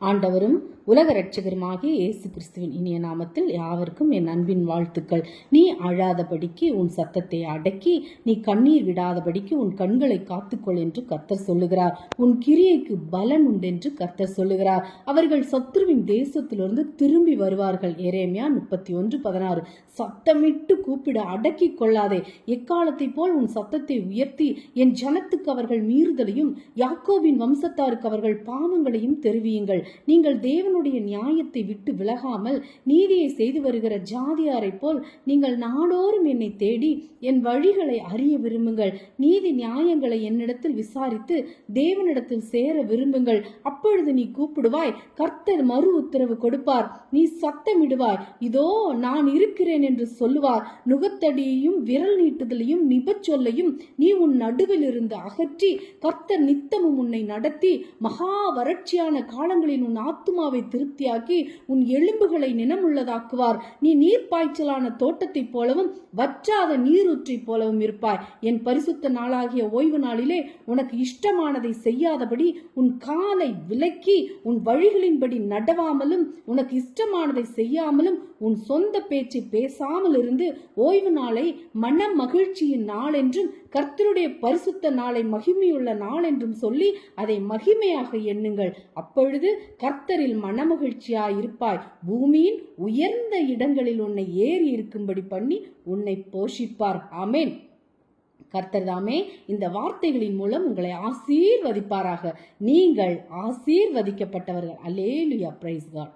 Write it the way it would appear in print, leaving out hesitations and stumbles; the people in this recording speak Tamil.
ஆண்டவரும் உலக இரட்சகருமாகிய இயேசு கிறிஸ்துவின் இனிய நாமத்தில் யாவருக்கும் என் அன்பின் வாழ்த்துக்கள். நீ அழாதபடிக்கு உன் சத்தத்தை அடக்கி, நீ கண்ணீர் விடாதபடிக்கு உன் கண்களை காத்துக்கொள் என்று கர்த்தர் சொல்லுகிறார். உன் கிரியைக்கு பலன் உண்டென்று கர்த்தர் சொல்லுகிறார். அவர்கள் சத்துருவின் தேசத்திலிருந்து திரும்பி வருவார்கள். எரேமியா 31:16. சத்தமிட்டு கூப்பிட அடக்கி கொள்ளாதே. எக்காலத்தை போல் உன் சத்தத்தை உயர்த்தி என் ஜனத்துக்கு அவர்கள் மீறுதலையும் யாக்கோபின் வம்சத்தாருக்கு அவர்கள் பாவங்களையும் தெரிவியுங்கள். நீங்கள் தேவனுடைய நியாயத்தை விட்டு விலகாமல் நீதியை செய்து வருகிற ஜாதியாரை போல் நீங்கள் நாடோறும் என்னை தேடி என் வழிகளை அறிய விரும்புங்கள். நீதி நியாயங்களை என்னிடத்தில் விசாரித்து தேவனிடத்தில் சேர விரும்புங்கள். அப்பொழுது நீ கூப்பிடுவாய், கர்த்தர் மறு உத்தரவு கொடுப்பார். நீ சத்தமிடுவாய், இதோ நான் இருக்கிறேன் என்று சொல்லுவார். நுகத்தடியையும் விரல் நீட்டுதலையும் நிபச்சொல்லையும் நீ உன் நடுவில் இருந்து அகற்றி, கர்த்தர் நித்தமும் உன்னை நடத்தி மகா வறட்சியான காலங்களில் உன் ஆத்துமாவை திருப்தியாக்கி உன் எலும்புகளை நினமுள்ளதாக்குவார். நீ நீர்ப்பாய்ச்சலான தோட்டத்தை போலவும் வற்றாத நீரூற்றை போலவும் இருப்பாய். என் பரிசுத்த நாளாகிய ஓய்வு நாளிலே உனக்கு இஷ்டமானதை செய்யாதபடி உன் காலை விலக்கி உன் வழிகளின்படி நடவாமலும் உனக்கு இஷ்டமானதை செய்யாமலும் உன் சொந்த பேச்சை பேசாமல் இருந்து ஓய்வு நாளை மன மகிழ்ச்சியின் நாள் என்றும் கர்த்தருடைய பரிசுத்த நாளை மகிமையுள்ள நாள் என்றும் சொல்லி அதை மகிமையாக எண்ணுங்கள். அப்பொழுது கர்த்தரில் மனமகிழ்ச்சியாய் இருப்பாய். பூமியின் உயர்ந்த இடங்களில் உன்னை ஏறி இருக்கும்படி பண்ணி உன்னை போஷிப்பார். ஆமேன். கர்த்தர் தாமே இந்த வார்த்தைகளின் மூலம் உங்களை ஆசீர்வதிப்பாராக. நீங்கள் ஆசீர்வதிக்கப்பட்டவர்கள். அல்லேலூயா. Price God.